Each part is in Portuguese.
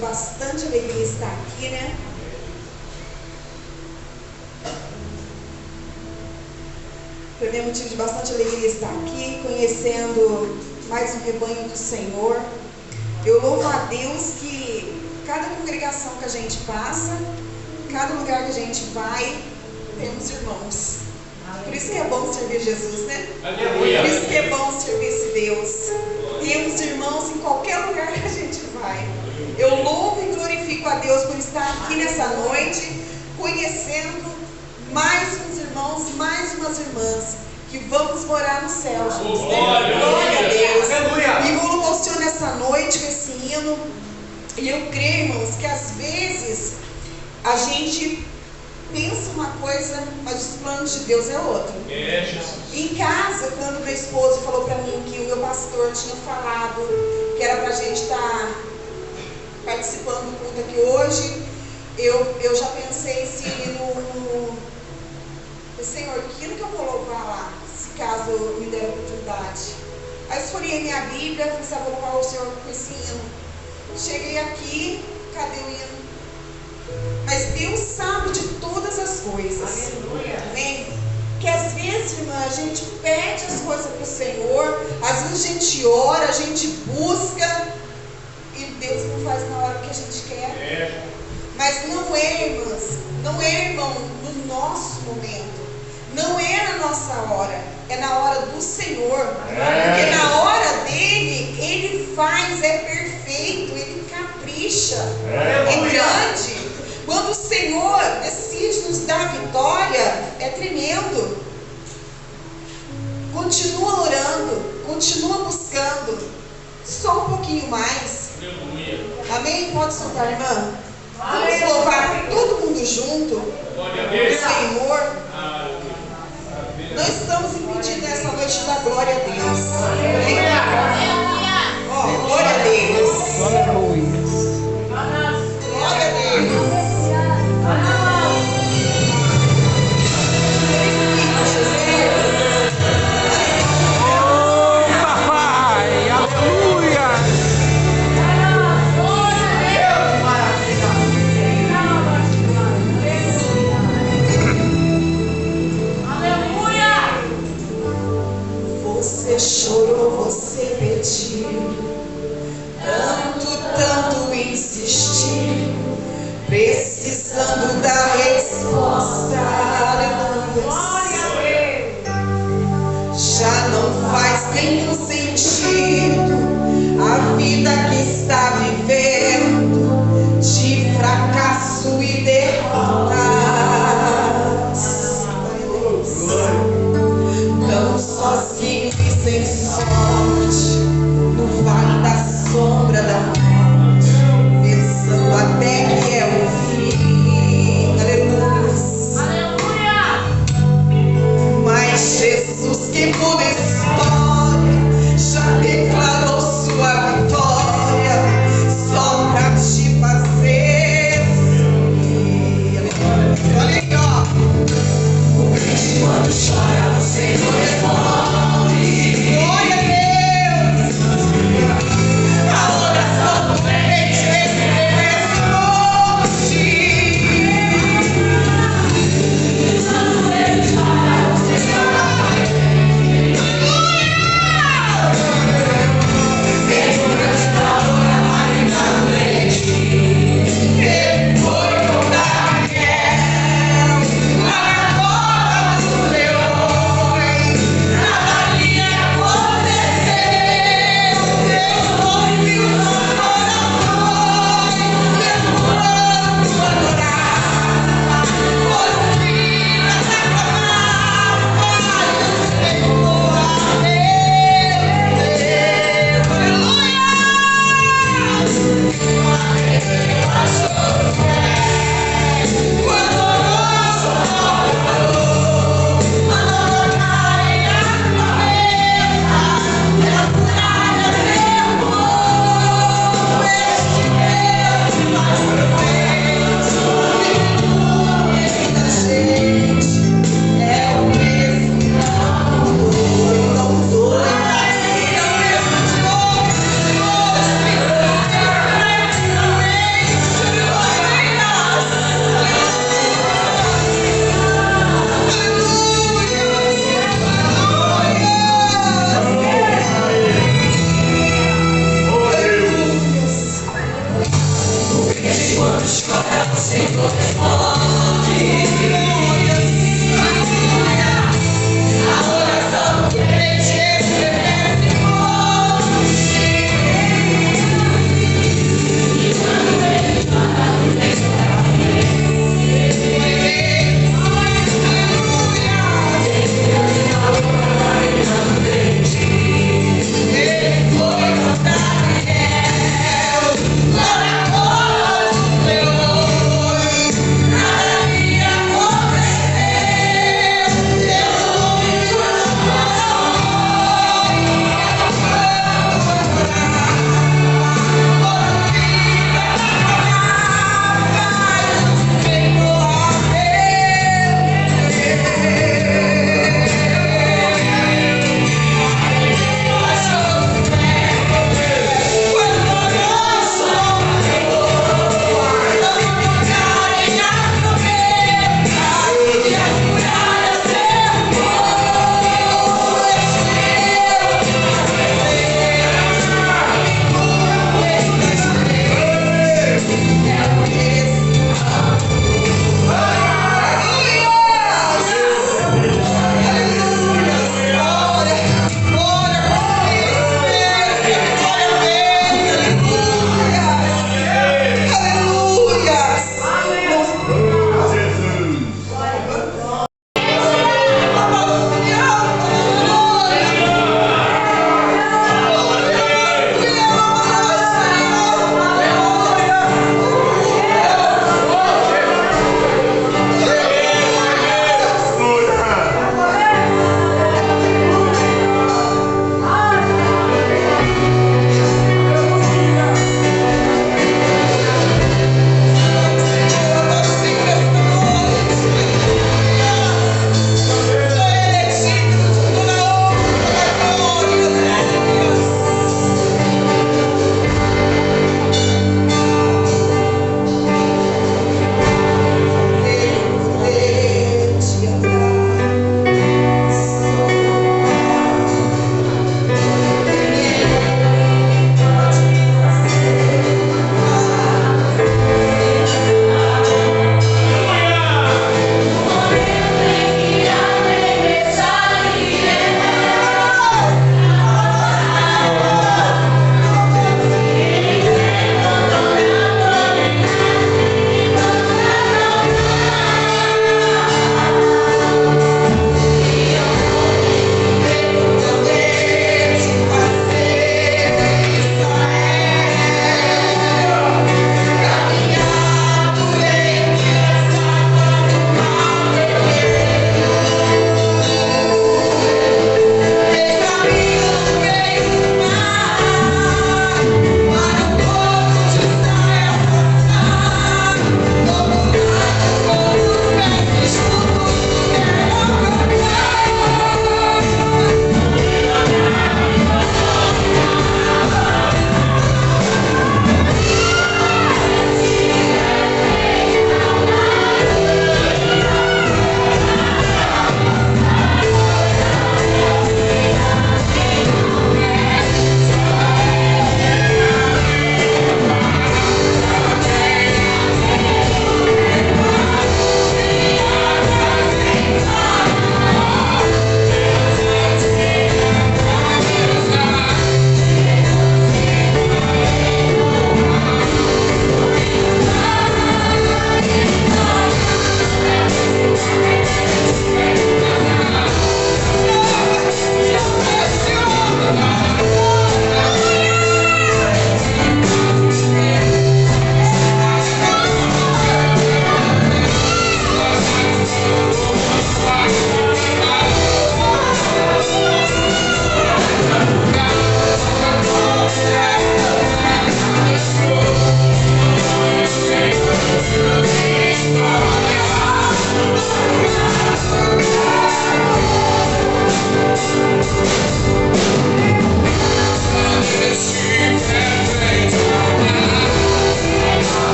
Bastante alegria estar aqui, né? Para mim é motivo de bastante alegria estar aqui, conhecendo mais um rebanho do Senhor. Eu louvo a Deus que cada congregação que a gente passa, cada lugar que a gente vai, temos irmãos. Por isso que é bom servir Jesus, né? Aleluia. Por isso que é bom servir esse Deus. Temos irmãos em qualquer lugar que a gente vai. Eu louvo e glorifico a Deus por estar aqui nessa noite, conhecendo mais uns irmãos, mais umas irmãs, que vamos morar no céu juntos. Glória a Deus. E eu louvo ao Senhor nessa noite com esse hino. E eu creio, irmãos, que às vezes a gente pensa uma coisa, mas os planos de Deus é outra. Em casa, quando meu esposo falou para mim que o meu pastor tinha falado que era para a gente estar participando do culto aqui hoje, eu já pensei se Senhor, aquilo que eu vou louvar lá, se caso me der a oportunidade. Aí escolhi a minha Bíblia, falei assim, vou louvar o Senhor com esse hino. Cheguei aqui, cadê o hino? Mas Deus sabe de todas as coisas. Amém? Que às vezes, irmã, a gente pede as coisas para o Senhor, às vezes a gente ora, a gente busca, e Deus não faz na hora que a gente quer. Mas não é, irmãs, não é, irmão, no nosso momento. Não é na nossa hora, é na hora do Senhor. Porque na hora dele, ele faz, é perfeito, ele capricha, é grande. Quando o Senhor decide nos dar vitória, é tremendo. Continua orando, continua buscando, só um pouquinho mais. Amém? Pode soltar, irmã. Vamos louvar todo mundo junto o Senhor. Nós estamos impedindo nessa noite da glória a Deus. Oh, glória a Deus. Glória a Deus. Oh, papai, aleluia. Você chorou, você pediu, tanto insistiu, precisando da resposta. Aleluia. Já não faz nenhum sentido a vida que está vivendo, de fracasso e derrotas. Tão sozinho e sem sorte, no vale da sombra da morte, pensando até que é o fim. Aleluia.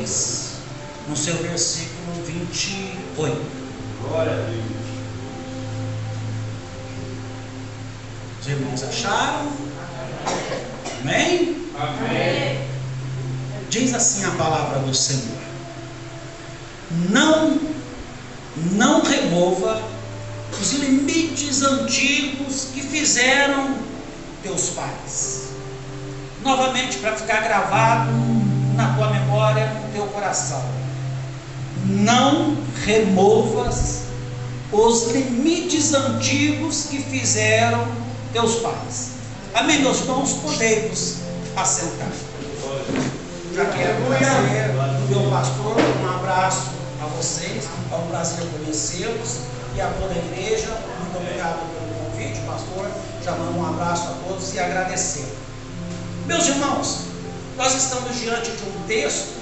2, no seu versículo 28. Glória a Deus. Os irmãos acharam? Amém? Amém. Diz assim a palavra do Senhor: não remova os limites antigos que fizeram teus pais. Novamente, para ficar gravado na tua memória, no teu coração: não removas os limites antigos que fizeram teus pais. Amém, meus irmãos? Podemos assentar. Já quero trazer o meu pastor um abraço a vocês. É um prazer conhecê-los e a toda a igreja. Muito obrigado pelo convite, pastor. Já mando um abraço a todos e agradecer. Meus irmãos, nós estamos diante de um texto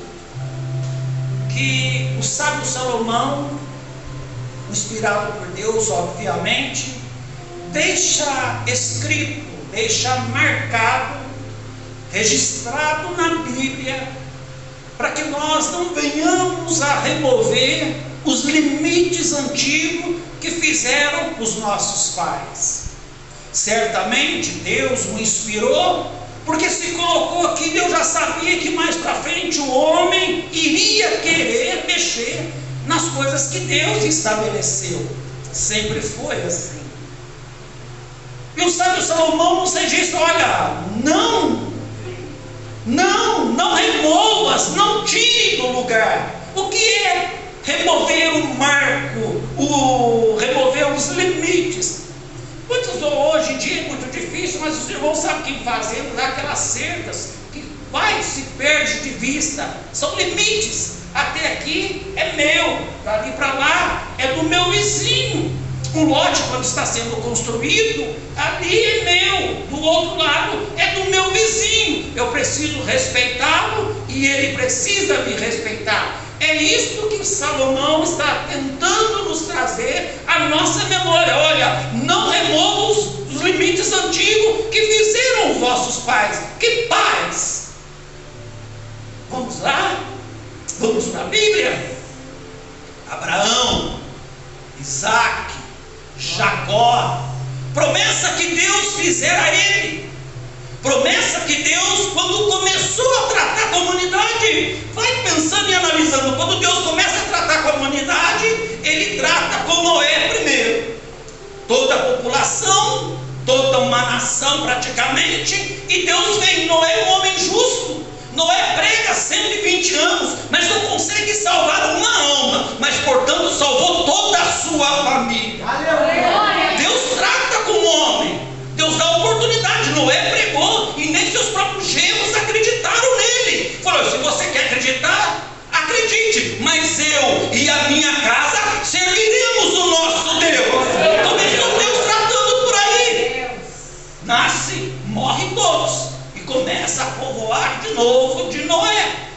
que o sábio Salomão, inspirado por Deus, obviamente, deixa escrito, deixa marcado, registrado na Bíblia, para que nós não venhamos a remover os limites antigos que fizeram os nossos pais. Certamente Deus o inspirou, porque se colocou aqui, Deus já sabia que mais para frente o homem iria querer mexer nas coisas que Deus estabeleceu. Sempre foi assim. E o sábio Salomão nos registra: olha, não removas, não tire do lugar. O que é remover o marco, remover os limites? Muitos hoje em dia é muito difícil, mas os irmãos sabem o que fazer, dá aquelas cercas que se perde de vista. São limites. Até aqui é meu, dali para lá é do meu vizinho. Um lote, quando está sendo construído, ali é meu, do outro lado é do meu vizinho. Eu preciso respeitá-lo e ele precisa me respeitar. É isso que Salomão está tentando nos trazer à nossa memória. Olha, não remova os limites antigos que fizeram os vossos pais. Que pais? Vamos lá? Vamos para a Bíblia? Abraão, Isaac, Jacó, promessa que Deus fizera a ele, promessa que Deus, quando começou a tratar com a humanidade, vai pensando e analisando. Quando Deus começa a tratar com a humanidade, ele trata com Noé primeiro, toda a população, toda uma nação praticamente, e Deus vem. Noé, um homem justo. Noé prega 120 anos, mas não consegue salvar uma alma, mas portanto salvou toda a sua família. Aleluia. Deus trata com o homem, Deus dá oportunidade. Noé pregou e nem seus próprios genros acreditaram nele. Falou: se você quer acreditar, acredite, mas eu e a minha casa serviremos o nosso Deus. Começou Deus tratando por aí. Nasce, morre todos, começa a povoar de novo de Noé.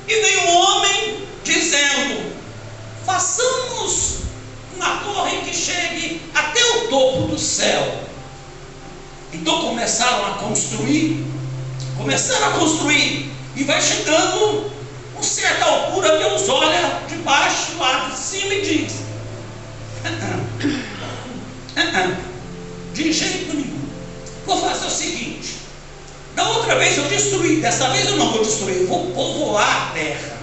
E vem um homem dizendo: façamos uma torre que chegue até o topo do céu. Então começaram a construir, e vai chegando a certa altura, Deus olha de baixo, lá de cima, e diz: de jeito nenhum, vou fazer o seguinte. Da outra vez eu destruí, dessa vez eu não vou destruir, eu vou povoar a terra.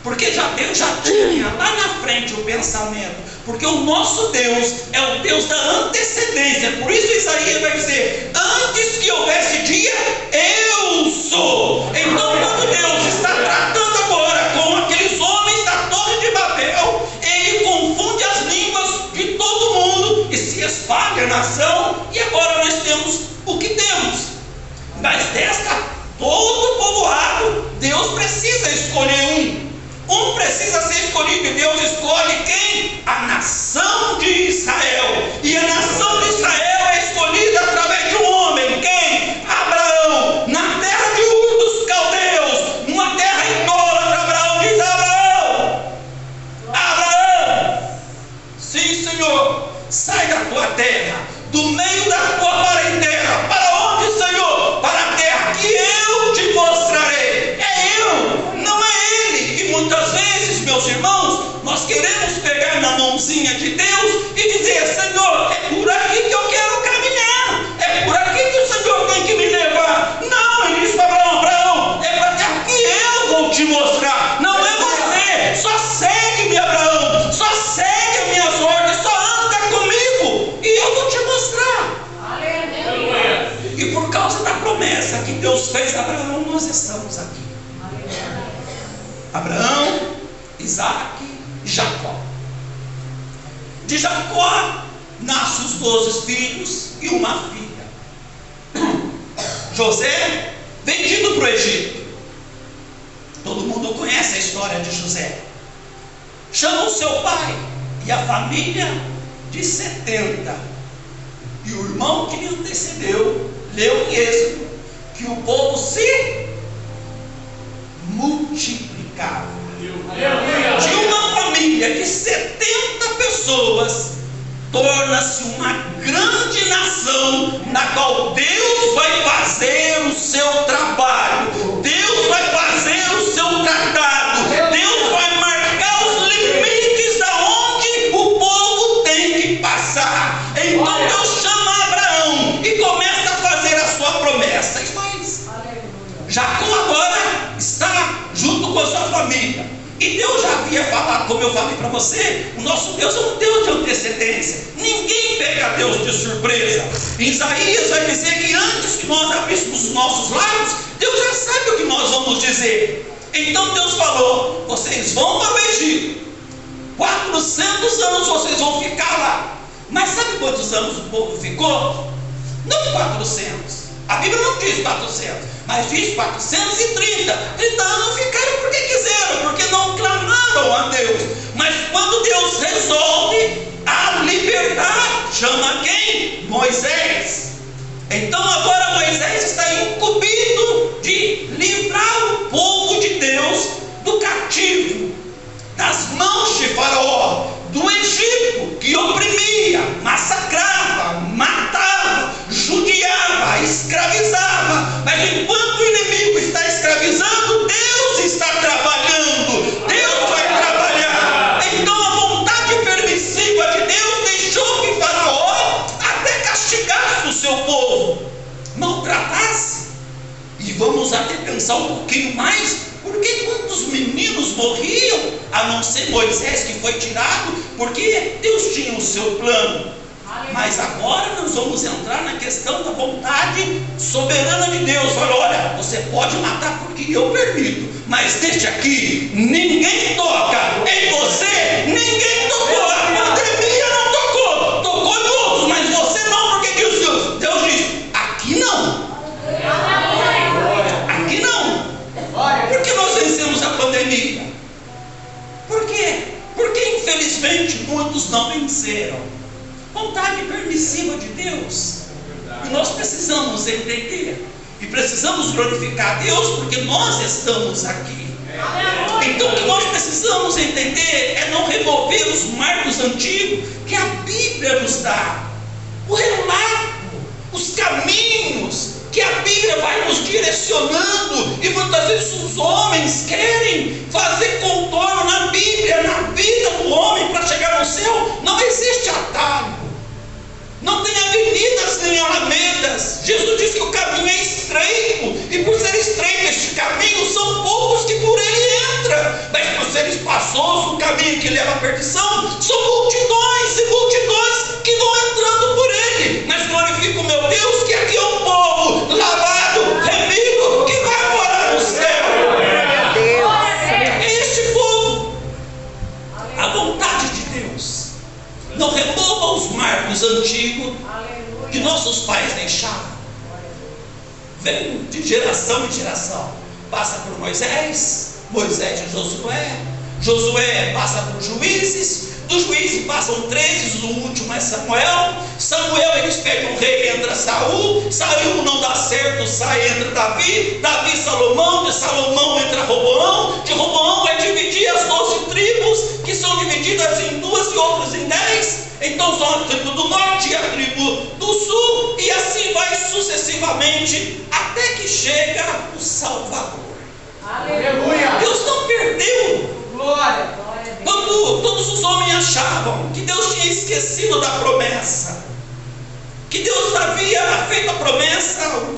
Porque Deus já tinha lá na frente o pensamento. Porque o nosso Deus é o Deus da antecedência. Por isso Isaías vai dizer: antes que houvesse dia, eu sou. Então, quando Deus está tratando agora com aqueles homens da Torre de Babel, ele confunde as línguas de todo mundo e se espalha a nação. E agora nós temos o que temos. Mas todo povoado, Deus precisa escolher um precisa ser escolhido, e Deus escolhe quem? A nação de Israel. E a nação de Israel é escolhida através de um homem, quem? Abraão, na terra de Ur dos Caldeus, numa terra idólatra. Abraão diz: Abraão, sim, Senhor, sai da tua terra, do meio da tua parentela. Para onde, Senhor? Para a terra que eu te mostrarei. É eu, não é ele. E te mostrar. Não é você. Só segue-me, Abraão. Só segue as minhas ordens. Só anda comigo e eu vou te mostrar. Aleluia. E por causa da promessa que Deus fez a Abraão, nós estamos aqui. Abraão, Isaac e Jacó. De Jacó nascem os 12 filhos e uma filha. José, vendido para o Egito. Todo mundo conhece a história de José. Chama o seu pai e a família de 70. E o irmão que lhe antecedeu leu em Êxodo que o povo se multiplicava. De uma família de 70 pessoas, torna-se uma grande nação, na qual Deus vai fazer o seu trabalho, Deus vai fazer o seu tratado, Deus vai marcar os limites aonde o povo tem que passar. Então Deus chama Abraão e começa a fazer a sua promessa. Mas Jacó agora está junto com a sua família. E Deus já havia falado, como eu falei para você, o nosso Deus é um Deus de antecedência. Ninguém pega Deus de surpresa. Em Isaías vai dizer que antes que nós abríssemos os nossos lábios, Deus já sabe o que nós vamos dizer. Então Deus falou: vocês vão para o Egito, 400 anos vocês vão ficar lá. Mas sabe quantos anos o povo ficou? Não 400. A Bíblia não diz 400, mas diz 430. 30 anos ficaram porque quiseram, porque não clamaram a Deus. Mas quando Deus resolve a libertar, chama quem? Moisés. Então agora Moisés está incumbido de livrar o povo de Deus do cativo, das mãos de Faraó, do Egito, que oprimia, massacrava, matava, judiava, escravizava. Mas enquanto o inimigo está escravizando, Deus está trabalhando, Deus vai trabalhar. Então a vontade permissiva de Deus deixou que Faraó até castigasse o seu povo, maltratasse. E vamos até pensar um pouquinho mais. Porque quantos meninos morriam, a não ser Moisés, que foi tirado, porque Deus tinha o seu plano. Mas agora nós vamos entrar na questão da vontade soberana de Deus. Fala: olha, você pode matar porque eu permito, mas deixa aqui, ninguém toca em você, ninguém tocou. A pandemia não tocou, tocou em outros, mas você não, porque Deus diz: aqui não. Aqui não. Por que nós vencemos a pandemia? Por quê? Porque infelizmente muitos não venceram. Vontade permissiva de Deus. E nós precisamos entender. E precisamos glorificar a Deus porque nós estamos aqui. Então o que nós precisamos entender é não remover os marcos antigos que a Bíblia nos dá. O relato, os caminhos que a Bíblia vai nos direcionando, e muitas vezes os homens querem fazer contorno na Bíblia, na vida do homem para chegar no céu. Não existe atalho, não tem avenidas nem alamedas. Jesus disse que o caminho é estreito, e por ser estreito este caminho, são poucos que por ele entram. Mas por ser espaçoso o caminho que leva à perdição, são multidões e multidões que vão entrando por ele. Mas glorifico o meu Deus que aqui é um povo lavado, remido, que vai morar no céu. É este povo. A vontade de Deus. Não remova os marcos antigos que nossos pais deixaram. Vem de geração em geração. Passa por Moisés, Moisés de Josué, Josué passa por Juízes, dos Juízes passam 13, o último é Samuel. Samuel, eles pegam um rei, entra Saul. Saul não dá certo, sai, entra Davi. Davi, Salomão. De Salomão entra Roboão. De Roboão vai dividir as 12 tribos, que são divididas em 2 e outras em 10. Então são a tribo do norte e a tribo do sul, e assim vai sucessivamente até que chega o Salvador. Aleluia. Deus não perdeu. Glória. Quando todos os homens achavam que Deus tinha esquecido da promessa, que Deus havia feito a promessa, o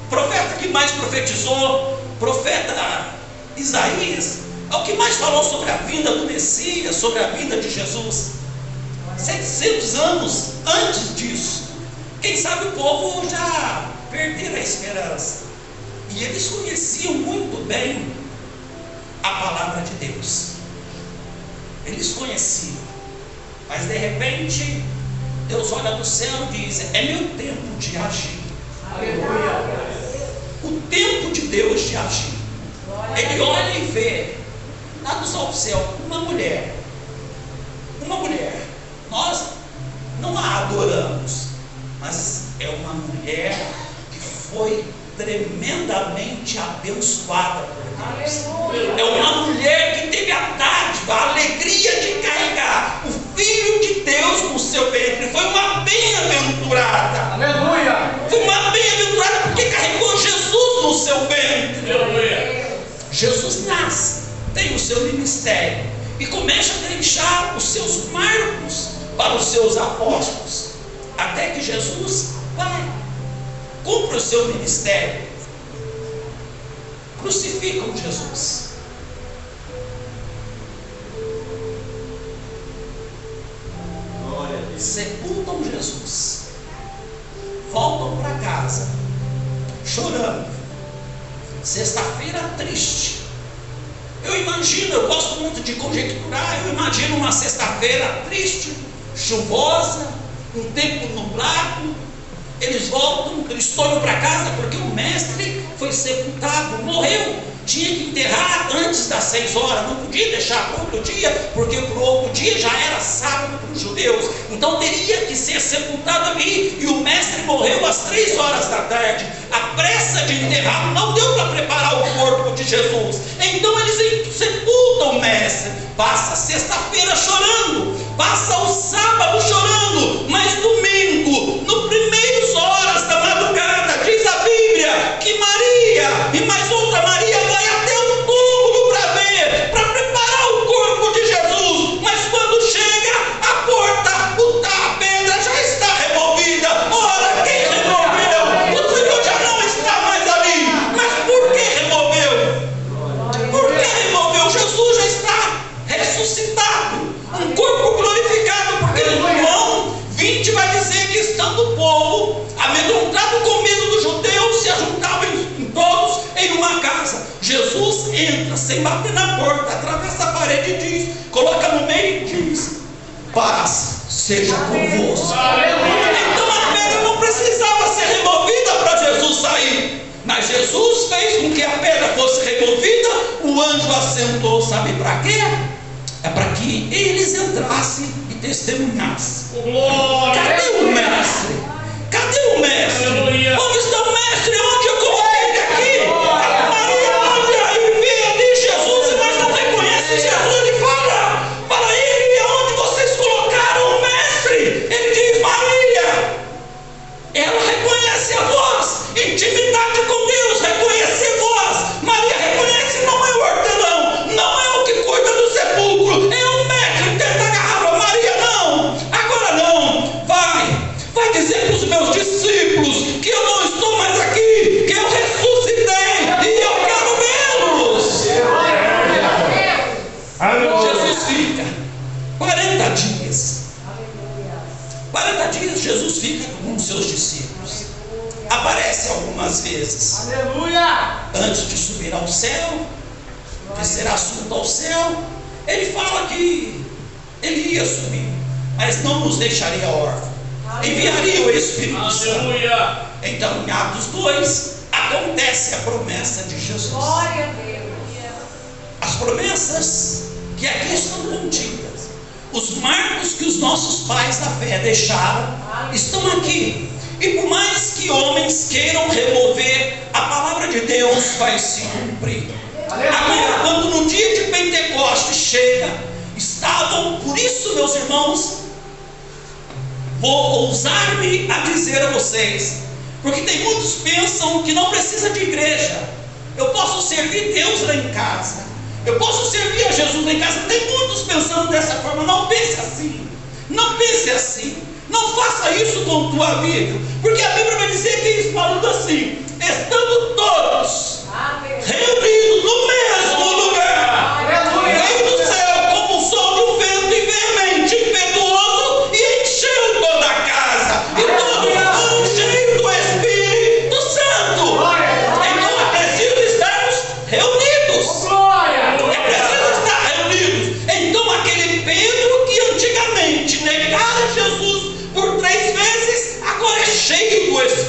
profeta que mais profetizou, profeta Isaías é o que mais falou sobre a vinda do Messias, sobre a vinda de Jesus. 700 anos antes disso. Quem sabe o povo já perdeu a esperança. E eles conheciam muito bem a palavra de Deus. Eles conheciam. Mas de repente, Deus olha do céu e diz: é meu tempo de agir. Aleluia. O tempo de Deus de agir. Ele olha e vê, lá do céu ao céu, uma mulher. Uma mulher. Nós não a adoramos, mas é uma mulher que foi tremendamente abençoada por Deus. É uma mulher que teve a dádiva, a alegria de carregar o Filho de Deus no seu ventre. Foi uma bem-aventurada. Aleluia. Foi uma bem-aventurada porque carregou Jesus no seu ventre. Aleluia. Jesus nasce, tem o seu ministério e começa a deixar os seus marcos para os seus apóstolos, até que Jesus vai, cumpre o seu ministério. Crucificam Jesus. Sepultam Jesus. Voltam para casa, chorando. Sexta-feira triste. Eu gosto muito de conjecturar. Eu imagino uma sexta-feira triste, chuvosa, um tempo nublado. Eles voltam, tristonhos para casa, porque o mestre foi sepultado, morreu. Tinha que enterrar antes das 6 horas, não podia deixar para outro dia, porque para o outro dia já era sábado para os judeus. Então teria que ser sepultado ali. E o mestre morreu às 3 horas da tarde. A pressa de enterrar não deu para preparar o corpo de Jesus. Então eles sepultam o mestre. Passa a sexta-feira chorando, passa o sábado chorando, mas domingo, no primeiras horas da madrugada, diz a Bíblia que Maria e mais outra Maria vai até o túmulo para ver, para preparar o corpo de Jesus. Mas quando chega a porta, a pedra já está removida. Ora, quem removeu? O Senhor já não está mais ali. Mas por que removeu? Por que removeu? Jesus já está ressuscitado, um corpo glorificado, porque João 20 vai dizer que estando o povo amedrontado com medo dos judeus, se ajuntavam todos em uma casa. Jesus entra sem bater na porta, atravessa a parede e diz, coloca no meio e diz: paz seja convosco. Então a pedra não precisava ser removida para Jesus sair, mas Jesus fez com que a pedra fosse removida. O anjo assentou, sabe para quê? É para que eles entrassem e testemunhassem. Cadê o mestre? Cadê o mestre? Aleluia. Onde está o mestre? Onde eu coloquei ele aqui? A Maria olha e vê ali Jesus, mas não reconhece Jesus. Ele fala ele, onde vocês colocaram o mestre? Ele diz: Maria. Ela reconhece a voz, intimidade com Deus, reconhecer voz. Maria reconhece, não é o hortelão, não é o que cuida do sepulcro, é o mestre. Tenta agarrar a Maria, não, agora não. Vai dizer para os meus discípulos que eu não estou mais aqui, que eu ressuscitei e eu quero vê-los. Jesus fica 40 dias. 40 dias Jesus fica com os seus discípulos. Aparece algumas vezes. Aleluia. Antes de subir ao céu, de ser assunto ao céu, ele fala que ele ia subir, mas não nos deixaria órfãos. Enviaria o Espírito Santo. Aleluia. Então, em Atos 2, acontece a promessa de Jesus. Glória a Deus. As promessas que aqui estão contidas, os marcos que os nossos pais da fé deixaram, estão aqui. E por mais que homens queiram remover, a palavra de Deus vai se cumprir. Agora, quando no dia de Pentecostes chega, estavam, por isso, meus irmãos, vou ousar-me a dizer a vocês, porque tem muitos que pensam que não precisa de igreja. Eu posso servir Deus lá em casa, eu posso servir a Jesus lá em casa. Tem muitos pensando dessa forma. Não pense assim, não pense assim, não faça isso com tua vida, porque a Bíblia vai dizer que falando assim, estando todos reunidos no mesmo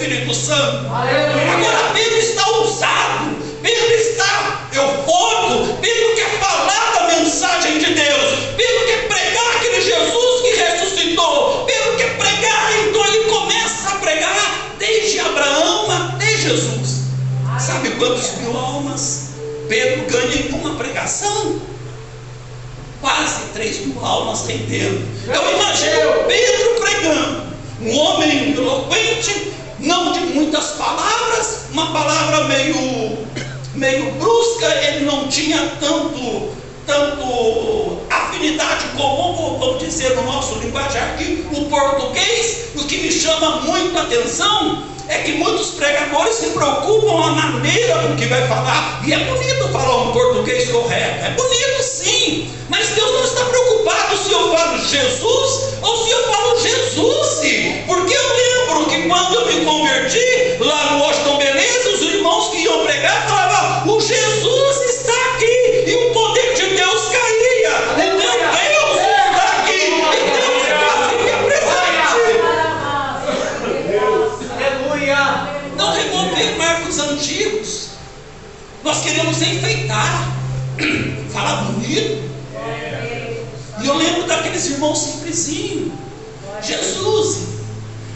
Espírito Santo. Aleluia. Agora Pedro está ousado, Pedro está eufórico, Pedro quer falar da mensagem de Deus, Pedro quer pregar aquele Jesus que ressuscitou, Pedro quer pregar, então ele começa a pregar desde Abraão até Jesus. Sabe quantos mil almas Pedro ganha em uma pregação? Quase 3.000 almas renderam. Eu imagino Pedro pregando, um homem eloquente, não de muitas palavras, uma palavra meio brusca, ele não tinha tanto afinidade comum, vamos dizer no nosso linguajar aqui, o português. O que me chama muito a atenção é que muitos pregadores se preocupam a maneira com que vai falar, e é bonito falar um português correto, é bonito sim, mas Deus não está preocupado se eu falo Jesus ou se eu falo Jesus, porque eu lembro que quando eu me converti lá no Washington Beleza, os irmãos que iam pregar falavam: o Jesus está aqui, e o poder de Deus caía, então Deus está aqui, então se fazia presente. Não remover marcos antigos, nós queremos enfeitar, falar bonito. E eu lembro daqueles irmãos simplesinhos: Jesus,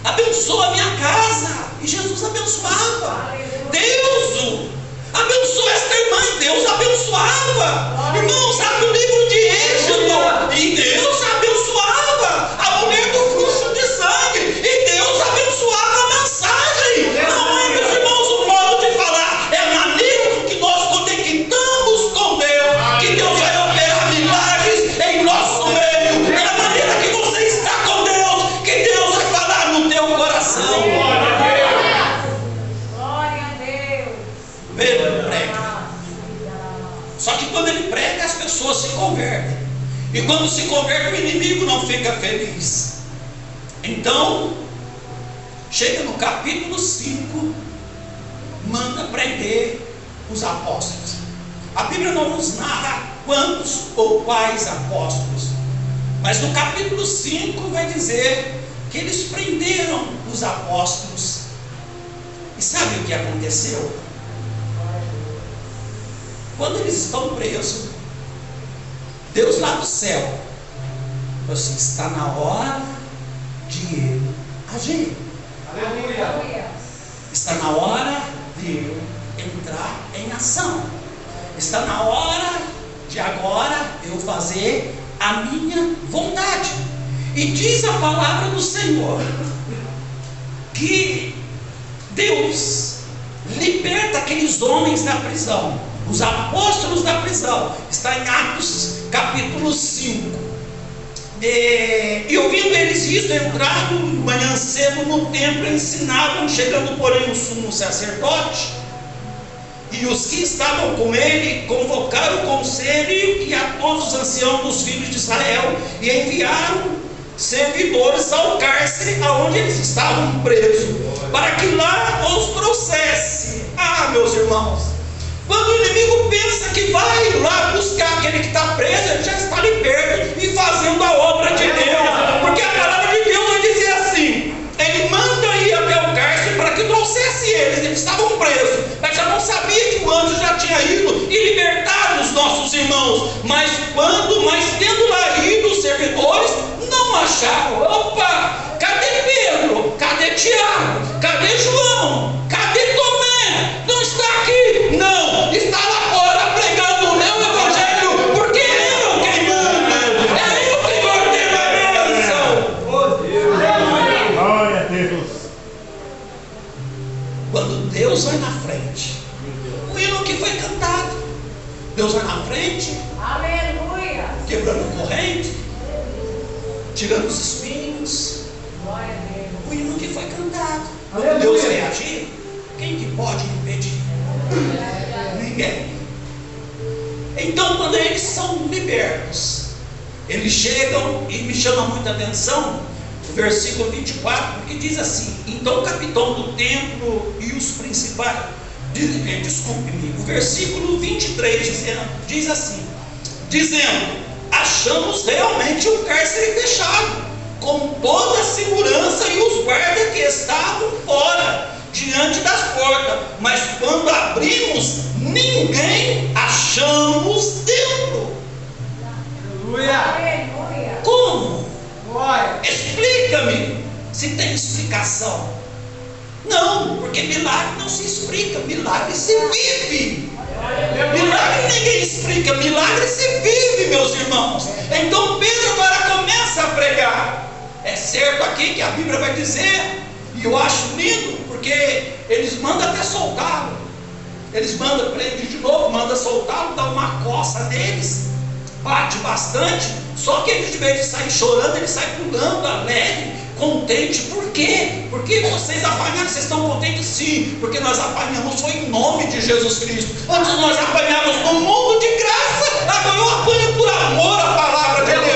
abençoa a minha casa, e Jesus abençoava. Deus, abençoa esta irmã, e Deus abençoava. Irmãos, abre o livro de Êxodo, e Deus abençoava a mulher do fluxo de sangue, e Deus abençoava a mensagem. Não é, meus irmãos, o modo de falar, é a maneira com que nós conectamos com Deus, que Deus vai operar milagres em nosso meio. É a maneira que você está com Deus, que Deus vai falar no teu coração. Glória a Deus. Pedro prega. Só que quando ele prega, as pessoas se convertem. E quando se converte, o inimigo não fica feliz. Então, chega no capítulo 5, manda prender os apóstolos. A Bíblia não nos narra quantos ou quais apóstolos, mas no capítulo 5 vai dizer que eles prenderam os apóstolos. E sabe o que aconteceu? Quando eles estão presos, Deus lá do céu falou assim: está na hora de ele agir. Aleluia. Está na hora de eu entrar em ação. Está na hora de agora eu fazer a minha vontade. E diz a palavra do Senhor que Deus liberta aqueles homens da prisão, os apóstolos da prisão. Está em Atos capítulo 5. E ouvindo eles isso, entraram de manhã cedo no templo, ensinavam, chegando porém o sumo sacerdote e os que estavam com ele, convocaram o conselho e a todos os anciãos dos filhos de Israel, e enviaram servidores ao cárcere aonde eles estavam presos, para que lá os trouxesse. Ah, meus irmãos, quando o inimigo pensa que vai lá buscar aquele que está preso, ele já está ali perto e fazendo a obra de Deus, porque a palavra de Deus vai dizer assim: ele manda ir até o cárcere para que trouxesse eles estavam presos, mas já não sabia que o anjo já tinha ido e libertado os nossos irmãos. Mas tendo lá ido os servidores, não acharam. Opa, cadê Pedro? Cadê Tiago? Cadê João? Cadê Tomé? Não está aqui? Não, está lá fora pregando o meu evangelho, porque é eu quem mando, é eu que ordeno a bênção. Glória a Deus. Quando Deus vai na frente, o hino que foi cantado, Deus vai na frente, Aleluia. quebrando corrente, tirando os espinhos, Glória a Deus. o hino que foi cantado. Aleluia. Quando Deus reagir, quem que pode impedir? Ninguém. Então, quando eles são libertos, eles chegam, e me chama muita atenção o versículo 24, que diz assim: então o capitão do templo e os principais, desculpe-me, o versículo 23 diz assim, dizendo: achamos realmente o cárcere fechado, com toda a segurança, e os guardas que estavam fora, diante das portas, mas quando abrimos, ninguém achamos dentro. Aleluia. Aleluia. Como? Glória. Explica-me se tem explicação. Não, porque milagre não se explica, milagre se vive. Milagre ninguém explica, milagre se vive, meus irmãos. Então Pedro agora começa a pregar. É certo aqui que a Bíblia vai dizer, e eu acho lindo, porque eles mandam até soltá-lo. Eles mandam prender de novo, mandam soltá-lo, dá uma coça neles, bate bastante. Só que ele, de vez de sair chorando, ele sai pulando, alegre, contente. Por quê? Porque vocês apanharam, vocês estão contentes? Sim, porque nós apanhamos foi em nome de Jesus Cristo. Antes nós apanhávamos no mundo de graça, agora eu apanho por amor à palavra de Deus,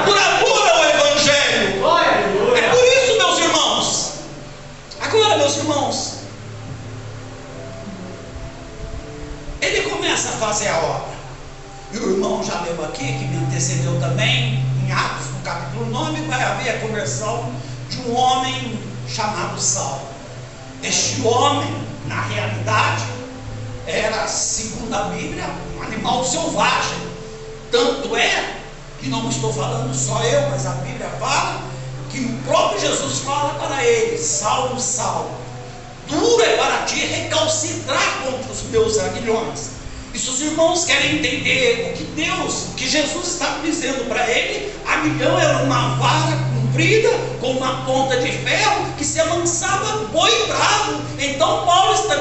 por amor ao Evangelho. Glória. É por isso, meus irmãos. Agora, meus irmãos, ele começa a fazer a obra. E o irmão já leu aqui, que me antecedeu também, em Atos, no capítulo 9, vai haver a conversão de um homem chamado Saulo. Este homem, na realidade, era, segundo a Bíblia, um animal selvagem. Tanto é que não estou falando só eu, mas a Bíblia fala que o próprio Jesus fala para ele: Saulo, Saulo, duro é para ti recalcitrar contra os meus aguilhões. E se os irmãos querem entender o que Deus, o que Jesus estava dizendo para ele, aguilhão era uma vara comprida com uma ponta de ferro que se amansava boi bravo. Então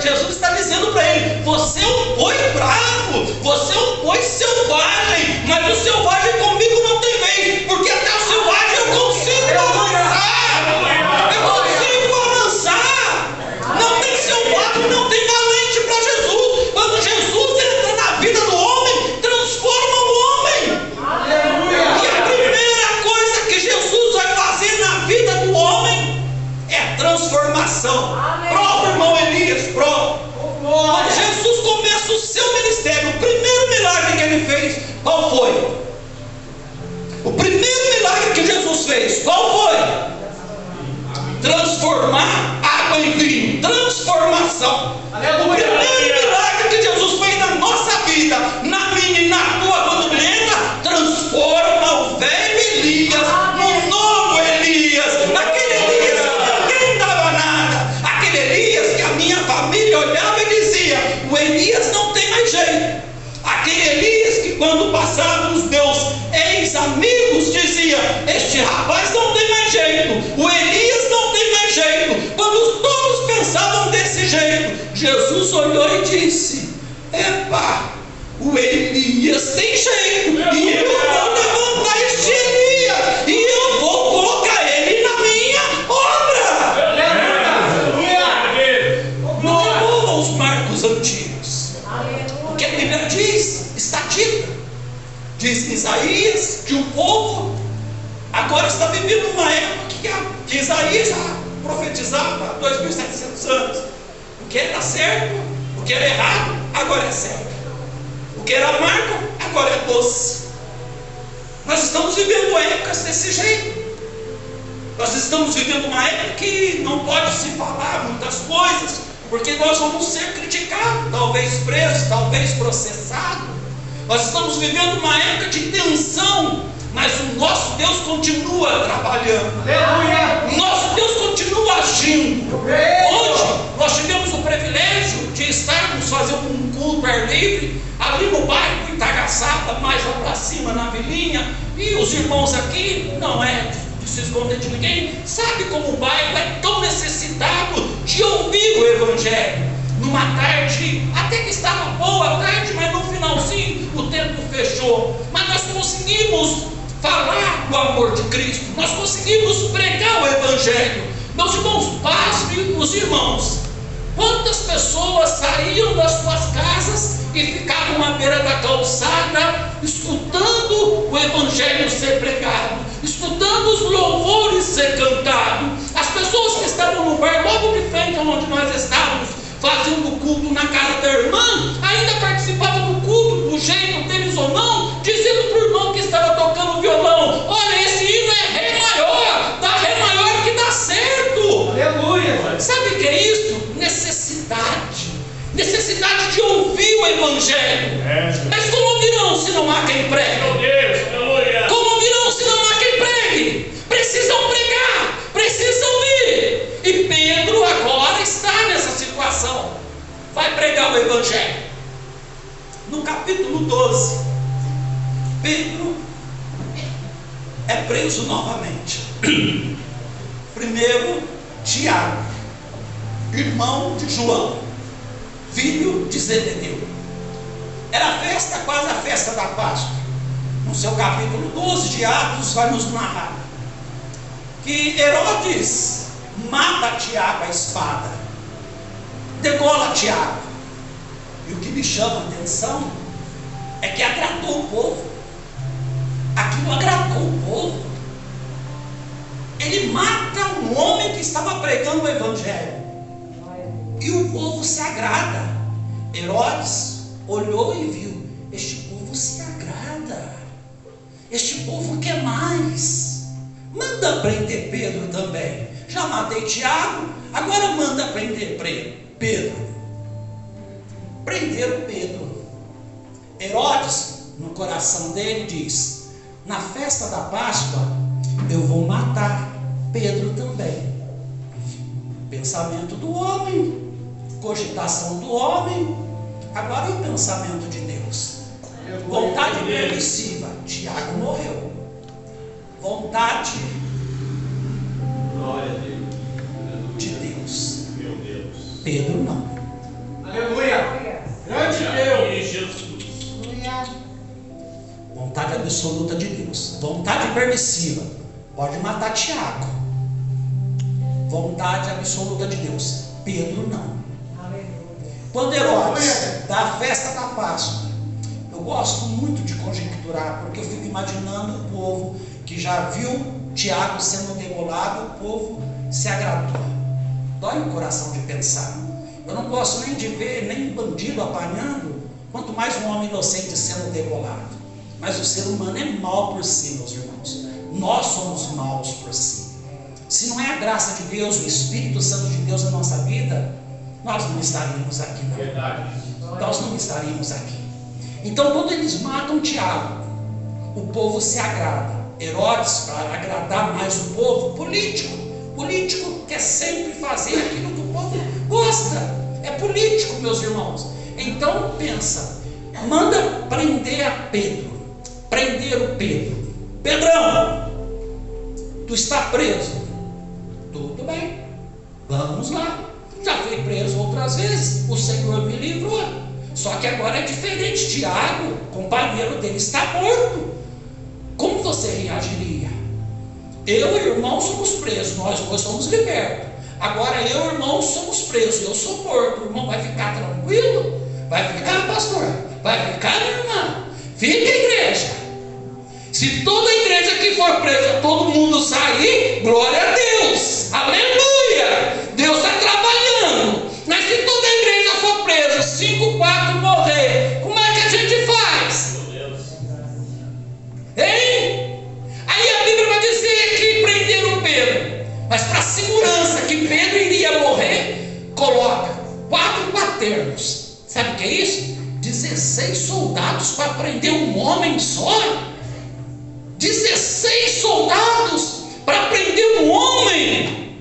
Jesus está dizendo para ele: você é um boi bravo, você é um boi selvagem, mas o selvagem comigo não tem vez, porque até o selvagem eu consigo amansar. Eu consigo amansar. Não tem selvagem, não tem valente para Jesus. Quando Jesus entra na vida do homem, transforma o homem. Aleluia. E a primeira coisa que Jesus vai fazer na vida do homem é transformação. Prova, irmão Elias, prova. Quando Jesus começa o seu ministério, o primeiro milagre que ele fez, qual foi? O primeiro milagre que Jesus fez, qual foi? Transformar água em vinho. Transformação. O primeiro milagre que Jesus fez na nossa vida, na minha e na tua, quando ele entra, transforma o velho Elias no novo Elias. Aquele Elias que ninguém dava nada, aquele Elias que a minha família olhava e dizia: o Elias não tem mais jeito. Aquele Elias que, quando passavam os meus ex-amigos, dizia: este rapaz não tem mais jeito, o Elias não tem mais jeito. Quando todos pensavam desse jeito, Jesus olhou e disse: epa, o Elias tem jeito, e eu vou levantar este Elias, e eu vou colocar ele na minha obra. Não devolva os marcos antigos. O que a Bíblia diz está dito. Diz Isaías que o povo agora está vivendo uma época que Isaías já profetizava há 2.700 anos. O que era certo, o que era errado, agora é certo. O que era amargo, agora é doce. Nós estamos vivendo épocas desse jeito. Nós estamos vivendo uma época que não pode se falar muitas coisas, porque nós vamos ser criticados, talvez presos, talvez processados. Nós estamos vivendo uma época de tensão, mas o nosso Deus continua trabalhando. Aleluia. O nosso Deus continua agindo. Hoje nós tivemos o privilégio de estarmos fazendo um culto ar livre ali no bairro Itagaçaba, mais lá para cima na vilinha. E os irmãos aqui, não é de se esconder de ninguém, sabe como o bairro é tão necessitado de ouvir o Evangelho. Numa tarde, até que estava boa a tarde, mas no finalzinho o tempo fechou. Mas nós conseguimos falar do amor de Cristo, nós conseguimos pregar o Evangelho. Meus irmãos, pasme os irmãos. Quantas pessoas saíam das suas casas e ficavam à beira da calçada, escutando o Evangelho ser pregado, escutando os louvores ser cantados? As pessoas que estavam no bar logo de frente onde nós estávamos, fazendo o culto na casa da irmã, ainda participavam do culto, do jeito deles ou não, dizendo para o irmão que estava tocando violão: olha, esse hino é Ré maior, dá Ré maior que dá certo. Aleluia. Sabe o que é isso? Evangelho. Mas como virão se não há quem pregue? Como virão se não há quem pregue? Precisam pregar, precisam ir. E Pedro agora está nessa situação. Vai pregar o Evangelho. No capítulo 12, Pedro é preso novamente. Primeiro, Tiago, irmão de João, filho de Zebedeu. Era a festa, quase a festa da Páscoa. No seu capítulo 12 de Atos vai nos narrar que Herodes mata Tiago à espada, degola Tiago. E o que me chama a atenção é que agradou o povo. Aquilo agradou o povo. Ele mata um homem que estava pregando o Evangelho. E o povo se agrada. Herodes olhou e viu: este povo se agrada. Este povo quer mais. Manda prender Pedro também. Já matei Tiago, agora manda prender Pedro. Prenderam Pedro. Herodes, no coração dele, diz: na festa da Páscoa eu vou matar Pedro também. Pensamento do homem, cogitação do homem. Agora e o pensamento de Deus? Vontade permissiva, Tiago morreu. Vontade de Deus, Pedro não. Aleluia. Grande Deus. Vontade absoluta de Deus. Vontade permissiva, pode matar Tiago. Vontade absoluta de Deus, Pedro não. Quando Herodes dá a festa da Páscoa, eu gosto muito de conjecturar, porque eu fico imaginando o povo que já viu Tiago sendo degolado, o povo se agradou. Dói o coração de pensar. Eu não gosto nem de ver nem bandido apanhando, quanto mais um homem inocente sendo degolado. Mas o ser humano é mau por si, meus irmãos. Nós somos maus por si. Se não é a graça de Deus, o Espírito Santo de Deus na nossa vida, nós não estaríamos aqui, não. Verdade. Nós não estaríamos aqui. Então, quando eles matam Tiago, o povo se agrada. Herodes, para agradar mais o povo, político quer sempre fazer aquilo que o povo gosta. É político, meus irmãos. Então, pensa, manda prender a Pedro. Prender o Pedro. Pedrão, tu está preso. Tudo bem, vamos lá. Já fui preso outras vezes, o Senhor me livrou. Só que agora é diferente. Tiago, companheiro dele, está morto. Como você reagiria? Eu e o irmão somos presos, nós dois somos libertos. Agora eu e o irmão somos presos, eu sou morto. O irmão vai ficar tranquilo? Vai ficar, pastor? Vai ficar, irmã? Fica, igreja. Se toda a igreja que for presa, todo mundo sair, glória a Deus. Aleluia. Deus está trabalhando. Mas se toda a igreja for presa, 5, 4 morrer, como é que a gente faz? Hein? Aí a Bíblia vai dizer que prenderam Pedro, mas para segurança que Pedro iria morrer, coloca 4 quaternos. Sabe o que é isso? 16 soldados para prender um homem só. 16 soldados para prender um homem.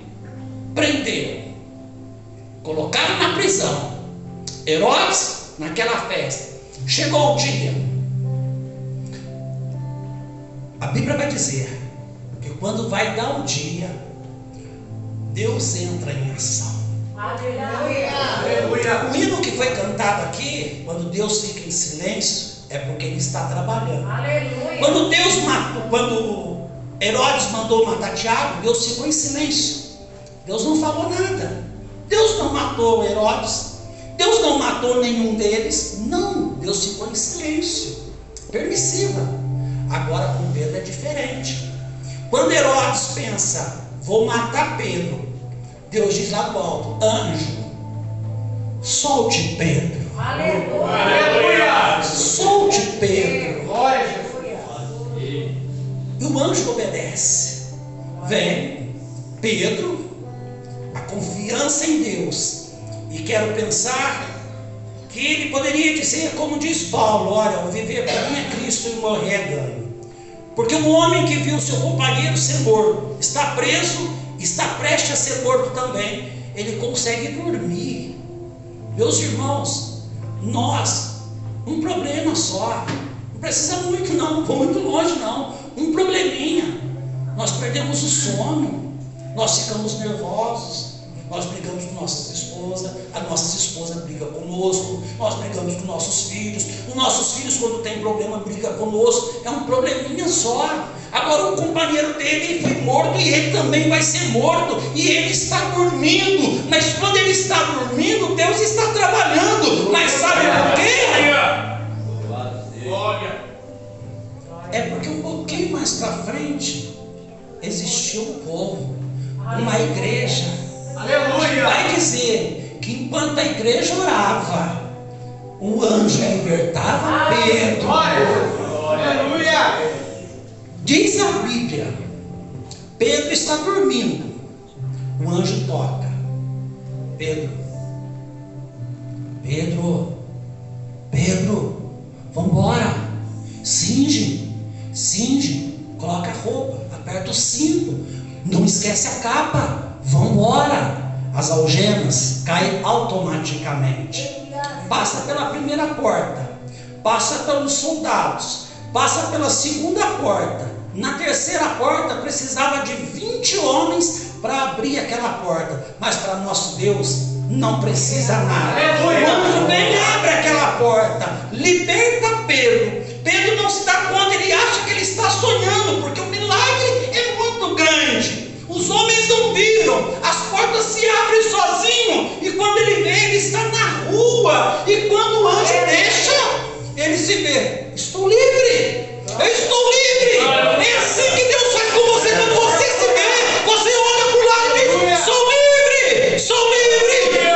Prenderam, colocaram na prisão. Herodes, naquela festa, chegou o dia. A Bíblia vai dizer que quando vai dar o dia, Deus entra em ação. Aleluia. O hino que foi cantado aqui, quando Deus fica em silêncio, é porque Ele está trabalhando. Aleluia. Quando Herodes mandou matar Tiago, Deus ficou em silêncio. Deus não falou nada. Deus não matou Herodes. Deus não matou nenhum deles. Não, Deus ficou em silêncio. Permissiva. Agora com Pedro é diferente. Quando Herodes pensa, vou matar Pedro, Deus diz lá do alto: anjo, solte Pedro. Aleluia. Solte Pedro. Glória a Jesus. E o anjo obedece. Vem Pedro, a confiança em Deus. E quero pensar que ele poderia dizer, como diz Paulo: olha, o viver para mim é Cristo e o morrer é ganho. Porque um homem que viu seu companheiro ser morto, está preso, está prestes a ser morto também, ele consegue dormir. Meus irmãos, nós, um problema só, não precisa muito não, não vou muito longe não, um probleminha, nós perdemos o sono, nós ficamos nervosos, nós brigamos com nossas esposas, a nossa esposa briga conosco, nós brigamos com nossos filhos, os nossos filhos, quando tem problema, brigam conosco, é um probleminha só. Agora o companheiro dele foi morto e ele também vai ser morto, e ele está dormindo, mas quando ele está dormindo, Deus está trabalhando, mas sabe por quê? É porque um pouquinho mais para frente existia um povo, uma igreja. Aleluia! Vai dizer que enquanto a igreja orava, o anjo libertava Pedro. Aleluia! Diz a Bíblia, Pedro está dormindo, o anjo toca: Pedro, Pedro, Pedro, vamos embora, cinge, coloca a roupa, aperta o cinto, não esquece a capa, vamos embora. As algemas caem automaticamente. Passa pela primeira porta, passa pelos soldados, passa pela segunda porta. Na terceira porta precisava de 20 homens para abrir aquela porta, mas para nosso Deus não precisa nada. O anjo vem e abre aquela porta, liberta Pedro. Pedro não se dá conta, ele acha que ele está sonhando, porque o milagre é muito grande. Os homens não viram, as portas se abrem sozinho, e quando ele vê, ele está na rua, e quando o anjo deixa, ele se vê: estou livre, eu estou livre. É assim que Deus faz com você. Quando você se vê, você olha para o lado e diz: sou livre,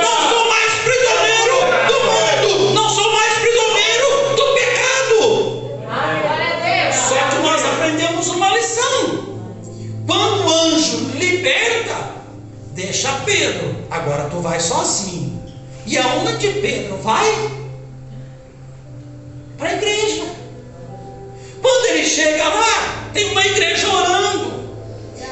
não sou mais prisioneiro do mundo, não sou mais prisioneiro do pecado. Só que nós aprendemos uma lição: quando o anjo liberta, deixa Pedro, agora tu vai sozinho. E aonde Pedro vai? Para a igreja. Quando ele chega lá, tem uma igreja orando.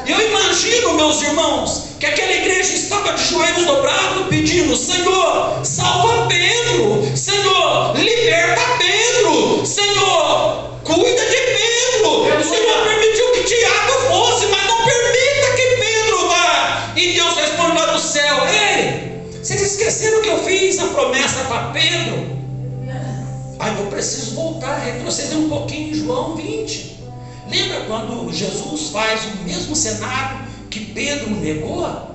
Eu imagino, meus irmãos, que aquela igreja estava de joelhos dobrados, pedindo: Senhor, salva Pedro, Senhor, liberta Pedro, Senhor, cuida de Pedro. O Senhor permitiu que Tiago fosse, mas não permita que Pedro vá. E Deus responde lá do céu: ei, vocês esqueceram que eu fiz a promessa para Pedro? Eu preciso voltar, retroceder um pouquinho em João 20. Lembra quando Jesus faz o mesmo cenário que Pedro negou?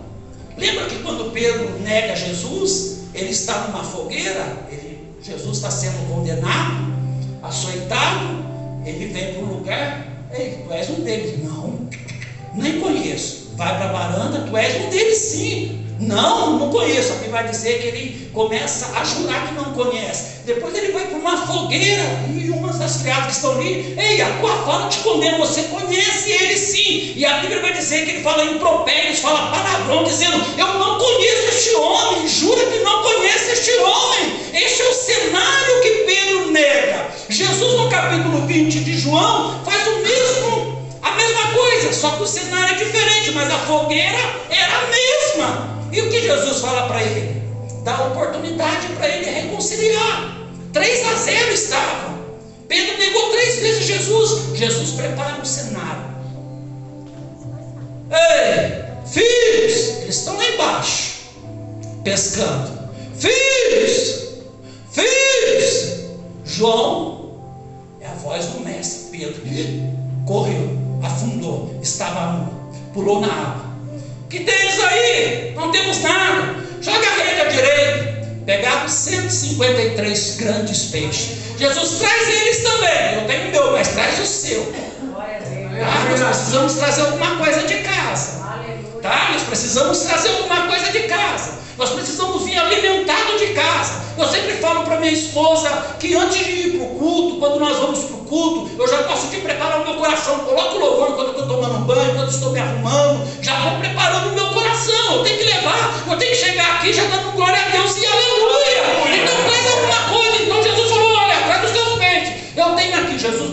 Lembra que quando Pedro nega Jesus, ele está numa fogueira, Jesus está sendo condenado, açoitado, ele vem para um lugar: ei, tu és um deles. Não, nem conheço. Vai para a varanda: tu és um deles sim. Não conheço. Aqui vai dizer que ele começa a jurar que não conhece. Depois ele vai para uma fogueira, e uma das criadas que estão ali: ei, a tua fala te condena, você conhece ele sim. E a Bíblia vai dizer que ele fala impropérios, fala palavrão, dizendo: eu não conheço este homem. Jura que não conhece este homem. Este é o cenário que Pedro nega. Jesus, no capítulo 20 de João, faz a mesma coisa, só que o cenário é diferente, mas a fogueira era a mesma. E o que Jesus fala para ele? Dá oportunidade para ele reconciliar. 3-0 estava. Pedro negou 3 vezes Jesus. Jesus prepara o cenário. Ei, filhos, eles estão lá embaixo, pescando. Filhos, João, é a voz do mestre. Pedro correu, afundou, estava nu, pulou na água. Que tens aí? Não temos nada. Joga a rede à direita. Pegaram 153 grandes peixes. Jesus: traz eles também. Eu tenho o meu, mas traz o seu. Tá? Nós precisamos trazer alguma coisa de casa. Tá? Nós precisamos trazer alguma coisa de casa. Nós precisamos vir alimentado de casa. Eu sempre falo para minha esposa que antes de ir para o culto, quando nós vamos para o culto, eu já gosto de preparar o meu coração. Coloco o louvor quando eu estou tomando banho, quando estou me arrumando, já vou preparando o meu coração. Eu tenho que levar, eu tenho que chegar aqui já dando glória a Deus e aleluia. Então traz alguma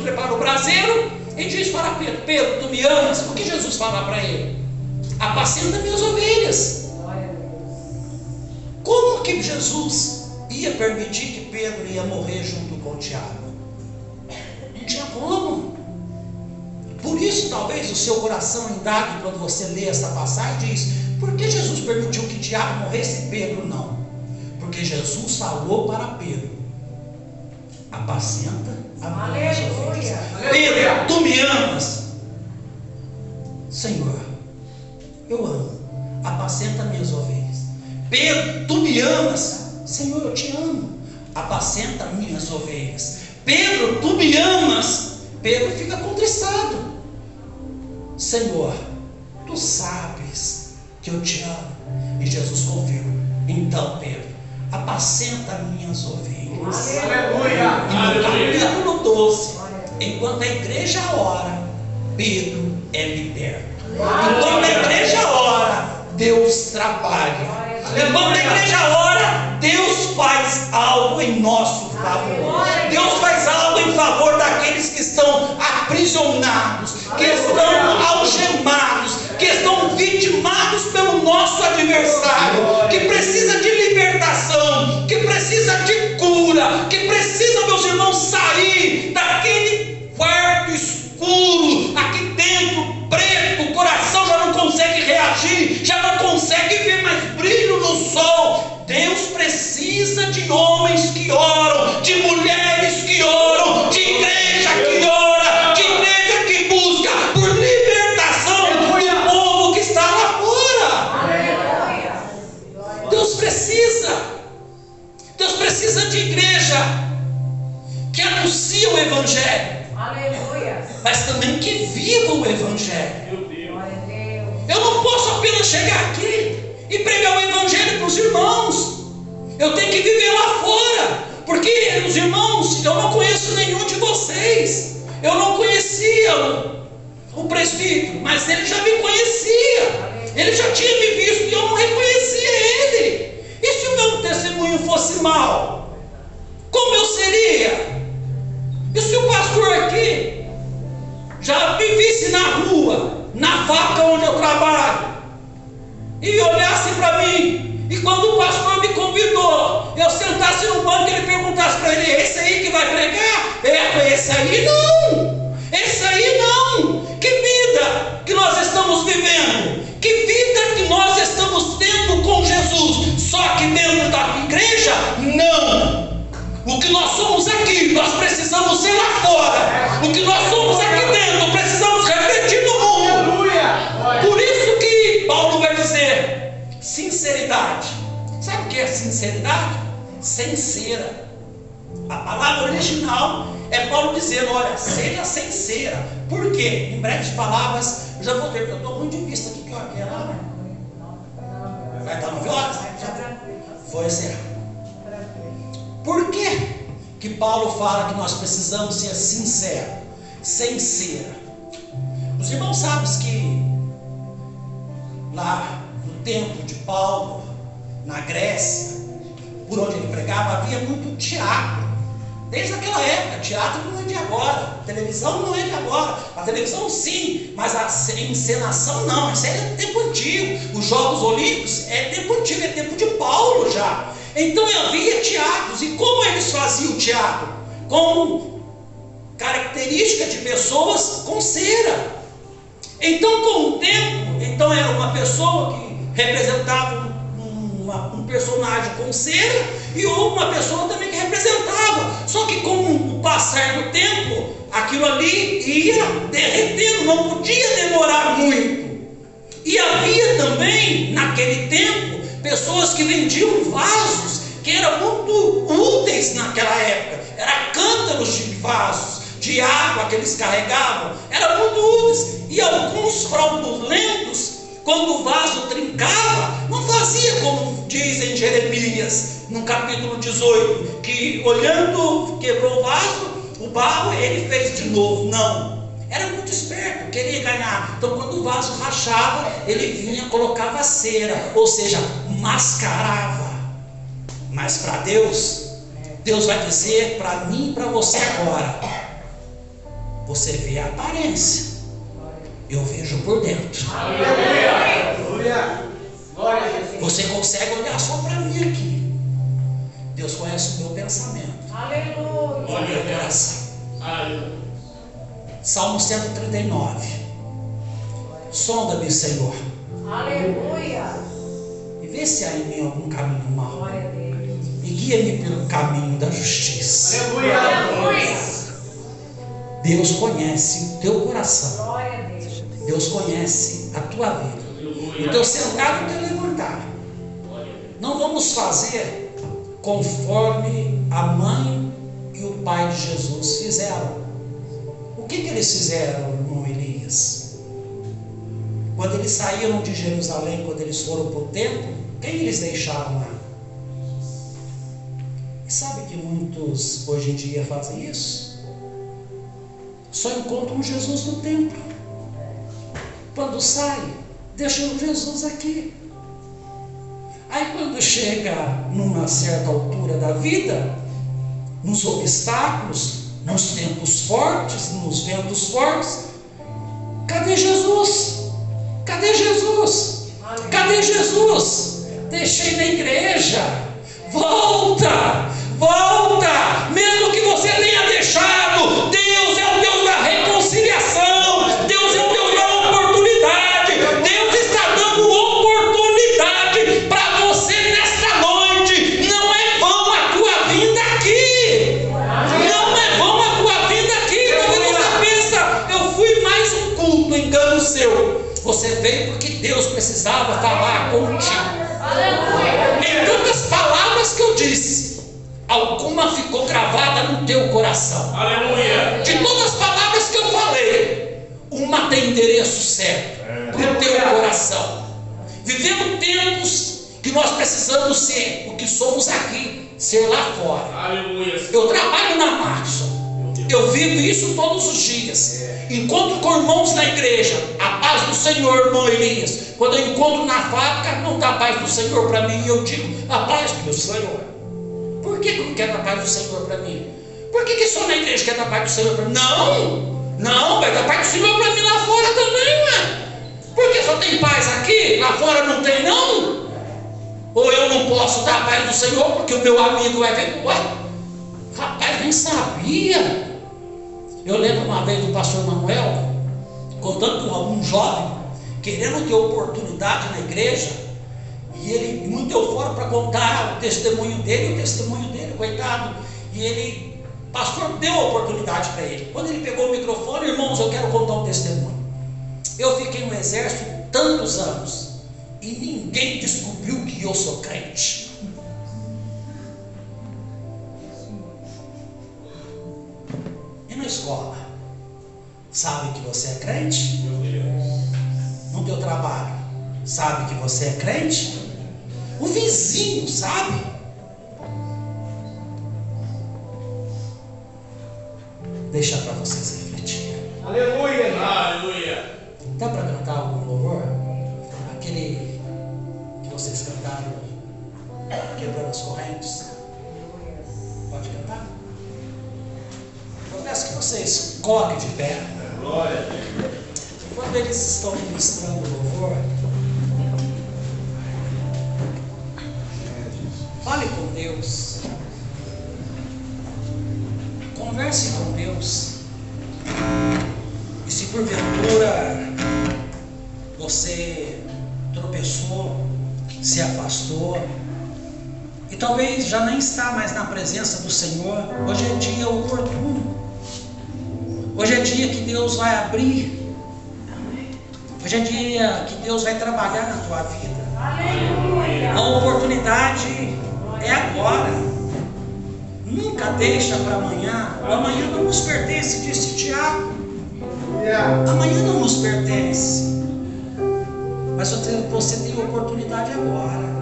prepara o braseiro e diz para Pedro: Pedro, tu me amas? O que Jesus fala para ele? Apacenta minhas ovelhas. Como que Jesus ia permitir que Pedro ia morrer junto com Tiago? Não tinha como. Por isso talvez o seu coração indague quando você lê esta passagem e diz: por que Jesus permitiu que Tiago morresse e Pedro não? Porque Jesus falou para Pedro: apacenta a minhas ovelhas. Pedro, tu me amas? Senhor, eu amo. Apacenta minhas ovelhas. Pedro, tu me amas? Senhor, eu te amo. Apacenta minhas ovelhas. Pedro, tu me amas? Pedro fica contristado. Senhor, tu sabes que eu te amo. E Jesus confirma: então, Pedro, apacenta minhas ovelhas. Aleluia. E no capítulo 12, enquanto a igreja ora, Pedro é liberto. Enquanto a igreja ora, Deus trabalha. Enquanto a igreja ora, Deus faz algo em nosso favor. Deus faz algo em favor daqueles que estão aprisionados, que estão algemados, que estão vitimados pelo nosso adversário, que precisa de libertação, que precisa de cura, que precisa, meus irmãos, sair daquele quarto escuro, aqui dentro, preto, o coração já não consegue reagir, já não consegue ver mais brilho no sol. Deus precisa de homens que oram, de mulheres que oram, de igreja que ora, de igreja que busca por libertação do povo que está lá fora. Deus precisa de igreja que anuncia o Evangelho, mas também que viva o Evangelho. Eu não posso apenas chegar aqui e pregar o Evangelho para os irmãos. Eu tenho que viver lá fora, porque os irmãos, eu não conheço nenhum de vocês. Eu não conhecia o presbítero, mas ele já me conhecia. Ele já tinha me visto e eu não reconhecia ele. E se o meu testemunho fosse mau, como eu seria? E se o pastor aqui já me visse na rua, na vaca onde eu trabalho, e olhasse para mim, e quando o pastor me convidou, eu sentasse no banco e ele perguntasse para ele: esse aí que vai pregar? Esse aí não, esse aí não. Que vida que nós estamos vivendo, que vida que nós estamos tendo com Jesus, só que dentro da igreja? Não. O que nós somos aqui, nós precisamos ser lá fora. O que nós somos aqui dentro, precisamos refletir no mundo. Por isso que Paulo vai dizer: sinceridade. Sabe o que é sinceridade? Sincera. A palavra original é Paulo dizendo: olha, seja sincera. Por quê? Em breves palavras, eu já vou ter, eu estou ruim de vista aqui, que hora que é lá, né? Vai estar 9 horas? Foi encerrar. Por que Paulo fala que nós precisamos ser sinceros, sincera? Os irmãos sabem que lá no templo de Paulo, na Grécia, por onde ele pregava, havia muito teatro. Desde aquela época, teatro não é de agora, televisão não é de agora. A televisão sim, mas a encenação não, isso é tempo antigo. Os Jogos Olímpicos é tempo antigo, é tempo de Paulo já. Então havia teatros, e como eles faziam o teatro? Com característica de pessoas com cera. Então com o tempo, então era uma pessoa que representava um personagem com cera, e uma pessoa também que representava. Só que com o passar do tempo, aquilo ali ia derretendo, não podia demorar muito. E havia também, naquele tempo, pessoas que vendiam vasos, que eram muito úteis naquela época. Eram cântaros de vasos, de água que eles carregavam, eram muito úteis. E alguns fraudulentos, quando o vaso trincava, não fazia como diz em Jeremias, no capítulo 18, que olhando, quebrou o vaso, o barro ele fez de novo. Não. Era muito esperto, queria ganhar. Então quando o vaso rachava, ele vinha, colocava cera, ou seja, mascarava. Mas para Deus, Deus vai dizer para mim e para você agora: Você vê a aparência, eu vejo por dentro. Aleluia. Glória a Jesus. Você consegue olhar só para mim aqui. Deus conhece o meu pensamento, Aleluia. o meu coração. Salmo 139. Sonda-me, Senhor, Aleluia. e vê se há em mim algum caminho mau, Glória a Deus. e guia-me pelo caminho da justiça. Aleluia. Aleluia. Deus conhece o teu coração. Glória a Deus. Deus conhece a tua vida, o teu sentar e o teu levantar. Não vamos fazer conforme a mãe e o pai de Jesus fizeram. O que eles fizeram, irmão Elias? Quando eles saíram de Jerusalém, quando eles foram para o templo, quem eles deixaram lá? E sabe que muitos hoje em dia fazem isso? Só encontram Jesus no templo. Quando sai, deixam Jesus aqui. Aí quando chega numa certa altura da vida, nos obstáculos, nos tempos fortes, nos ventos fortes, cadê Jesus? Cadê Jesus? Cadê Jesus? Deixei na igreja. Volta! Volta! Mesmo que você tenha deixado, Deus é o Deus da reconciliação. Deus é o Deus da oportunidade. Deus está dando oportunidade para você nesta noite. Não é vão a tua vinda aqui. Não é vão a tua vinda aqui. Quando você pensa, eu fui mais um culto, engano seu. Você veio porque Deus precisava falar contigo. Aleluia. Em tantas palavras que eu disse, alguma ficou gravada no teu coração. Aleluia. De todas as palavras que eu falei, uma tem endereço certo no teu coração. Vivemos tempos que nós precisamos ser o que somos aqui, ser lá fora. Aleluia. Eu trabalho na Maxon, eu vivo isso todos os dias. Encontro com irmãos na igreja, a paz do Senhor, irmão Elias. Quando eu encontro na fábrica, não dá a paz do Senhor para mim, e eu digo, a paz do Senhor. Por que eu não quero a paz do Senhor para mim? Por que só na igreja quer dar a paz do Senhor para mim? Não, vai dar a paz do Senhor para mim lá fora também, ué. Por que só tem paz aqui, lá fora não tem não? Ou eu não posso dar a paz do Senhor porque o meu amigo vai ver, ué, rapaz, nem sabia. Eu lembro uma vez do pastor Manuel contando com algum jovem querendo ter oportunidade na igreja, e ele muito eufórico para contar o testemunho dele, coitado, e ele, pastor, deu a oportunidade para ele. Quando ele pegou o microfone, irmãos, eu quero contar um testemunho. Eu fiquei no exército tantos anos e ninguém descobriu que eu sou crente. E na escola, sabe que você é crente? No teu trabalho, sabe que você é crente? O vizinho sabe? Deixa para vocês refletirem. Aleluia. Aleluia. Dá para cantar algum louvor? Aquele que vocês cantaram, quebrando as correntes? Pode cantar? Eu peço que vocês coloquem de pé. Glória a Deus. Quando eles estão ministrando o louvor, fale com Deus, converse com Deus. E se porventura você tropeçou, se afastou, e talvez já nem está mais na presença do Senhor, hoje é dia oportuno. Hoje é dia que Deus vai abrir. Hoje é dia que Deus vai trabalhar na tua vida. Aleluia. A oportunidade é agora. Nunca deixa para amanhã. O amanhã não nos pertence, disse Tiago. Amanhã não nos pertence. Mas você tem a oportunidade agora.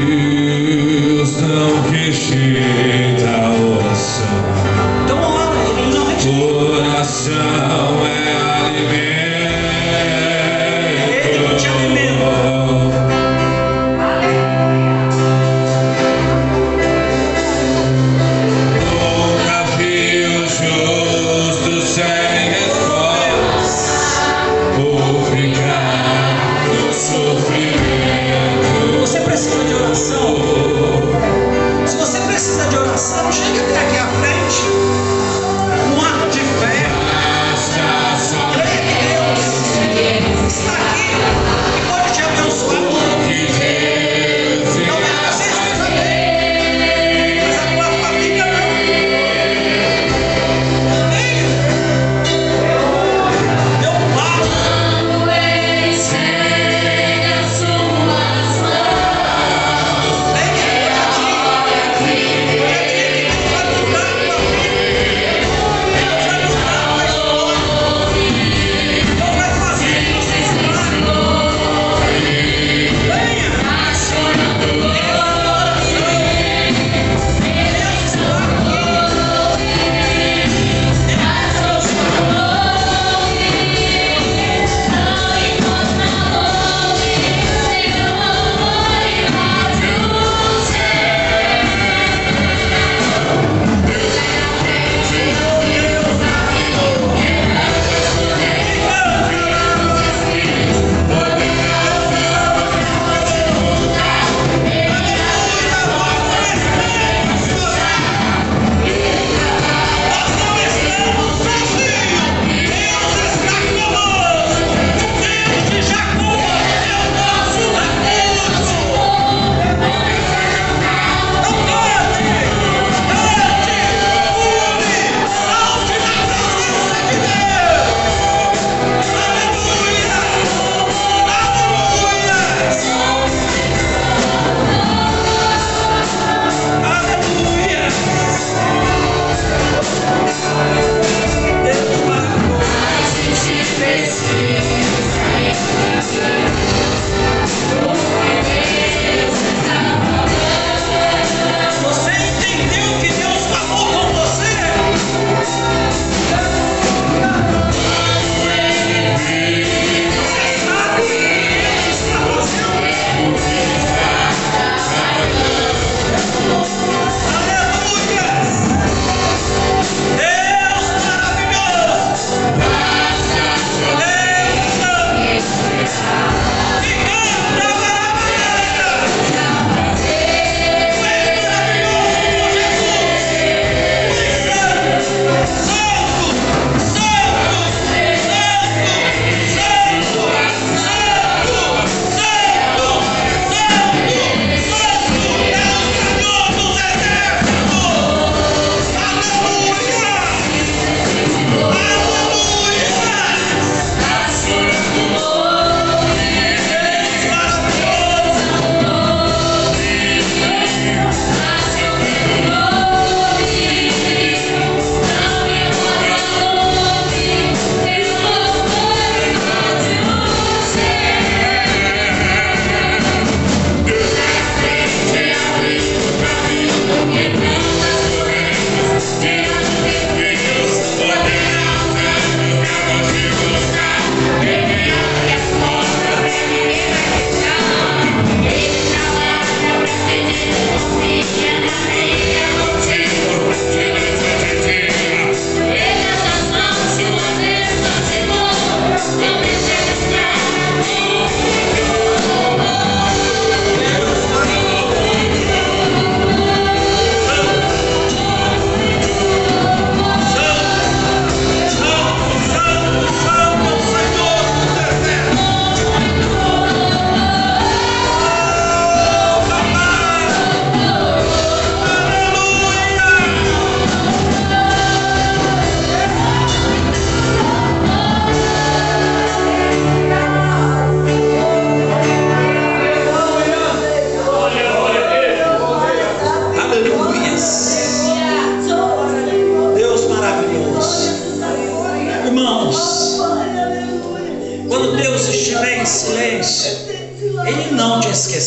Deus não rejeita a oração. Então ora, Ele não rejeita. Oração é alimento. Ele te alimenta.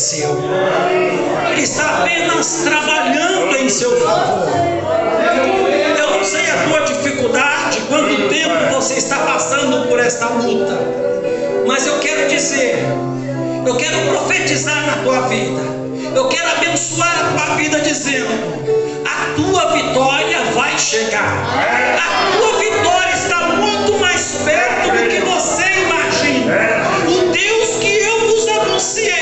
aconteceu. Ele está apenas trabalhando em seu favor. Eu não sei a tua dificuldade, quanto tempo você está passando por esta luta, mas eu quero dizer, eu quero profetizar na tua vida, eu quero abençoar a tua vida dizendo: a tua vitória vai chegar. A tua vitória está muito mais perto do que você imagina. O Deus que eu vos anunciei